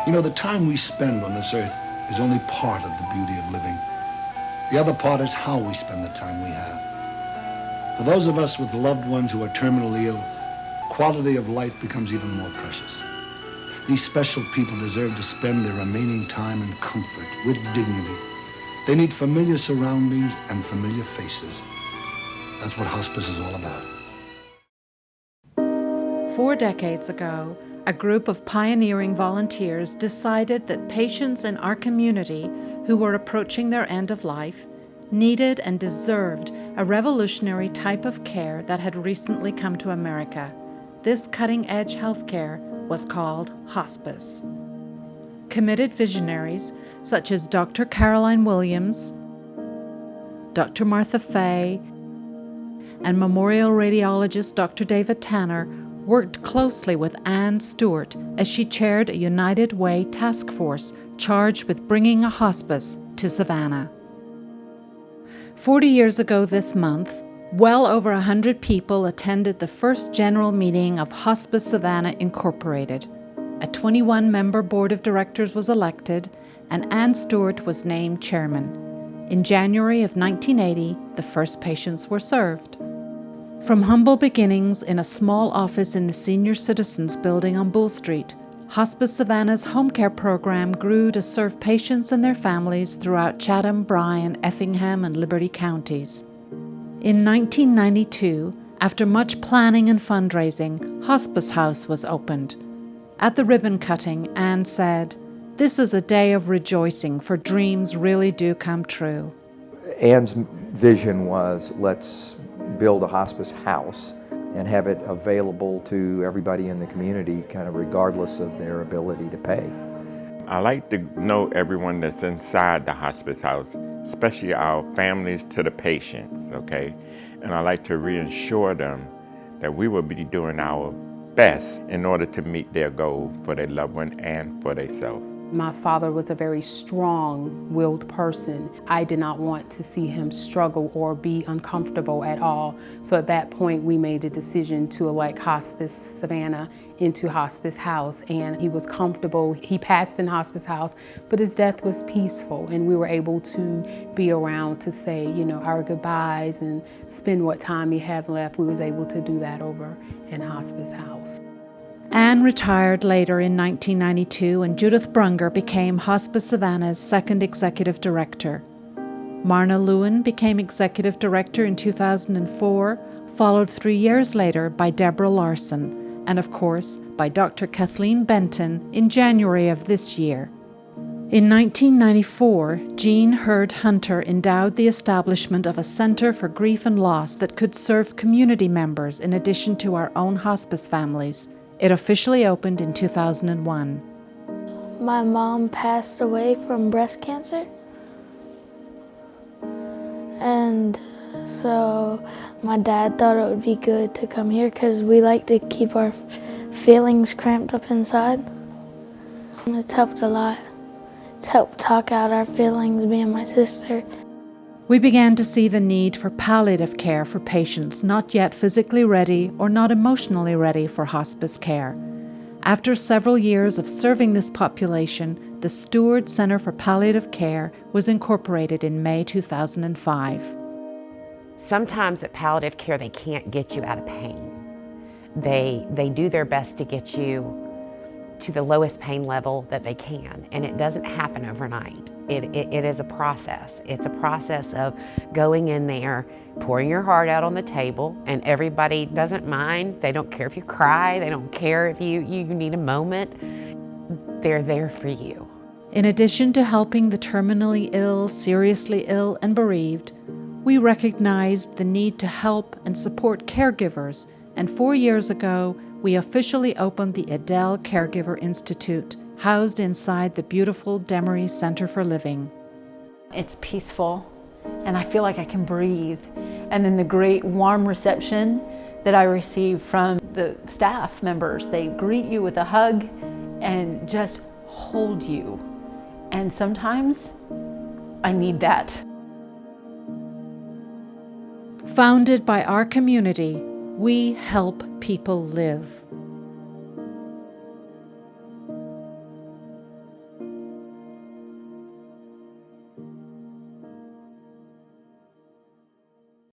You know, the time we spend on this earth is only part of the beauty of living. The other part is how we spend the time we have. For those of us with loved ones who are terminally ill, quality of life becomes even more precious. These special people deserve to spend their remaining time in comfort, with dignity. They need familiar surroundings and familiar faces. That's what hospice is all about. 4 decades ago, a group of pioneering volunteers decided that patients in our community who were approaching their end of life needed and deserved a revolutionary type of care that had recently come to America. This cutting-edge healthcare was called hospice. Committed visionaries such as Dr. Caroline Williams, Dr. Martha Fay, and memorial radiologist Dr. David Tanner worked closely with Ann Stewart as she chaired a United Way task force charged with bringing a hospice to Savannah. 40 years ago this month, well over 100 people attended the first general meeting of Hospice Savannah Incorporated. A 21-member board of directors was elected, and Ann Stewart was named chairman. In January of 1980, the first patients were served. From humble beginnings in a small office in the Senior Citizens Building on Bull Street, Hospice Savannah's home care program grew to serve patients and their families throughout Chatham, Bryan, Effingham, and Liberty counties. In 1992, after much planning and fundraising, Hospice House was opened. At the ribbon cutting, Anne said, "This is a day of rejoicing, for dreams really do come true." Anne's vision was, let's build a hospice house and have it available to everybody in the community, kind of regardless of their ability to pay. I like to know everyone that's inside the hospice house, especially our families to the patients, okay? And I like to reassure them that we will be doing our best in order to meet their goal for their loved one and for themselves. My father was a very strong-willed person. I did not want to see him struggle or be uncomfortable at all. So at that point, we made a decision to elect Hospice Savannah into Hospice House, and he was comfortable. He passed in Hospice House, but his death was peaceful, and we were able to be around to say, our goodbyes and spend what time he had left. We was able to do that over in Hospice House. Anne retired later in 1992, and Judith Brunger became Hospice Savannah's second executive director. Marna Lewin became executive director in 2004, followed 3 years later by Deborah Larson, and of course by Dr. Kathleen Benton in January of this year. In 1994, Jean Hurd Hunter endowed the establishment of a center for grief and loss that could serve community members in addition to our own hospice families. It officially opened in 2001. My mom passed away from breast cancer, and so my dad thought it would be good to come here because we like to keep our feelings cramped up inside. It's helped a lot. It's helped talk out our feelings, me and my sister. We began to see the need for palliative care for patients not yet physically ready or not emotionally ready for hospice care. After several years of serving this population, the Stewart Center for Palliative Care was incorporated in May 2005. Sometimes at palliative care, they can't get you out of pain. They do their best to get you to the lowest pain level that they can, and it doesn't happen overnight. It is a process. It's a process of going in there, pouring your heart out on the table, and everybody doesn't mind. They don't care if you cry. They don't care if you need a moment. They're there for you. In addition to helping the terminally ill, seriously ill, and bereaved, we recognized the need to help and support caregivers, and 4 years ago, we officially opened the Adele Caregiver Institute, housed inside the beautiful Demery Center for Living. It's peaceful, and I feel like I can breathe. And then the great warm reception that I receive from the staff members. They greet you with a hug and just hold you. And sometimes I need that. Founded by our community, we help people live.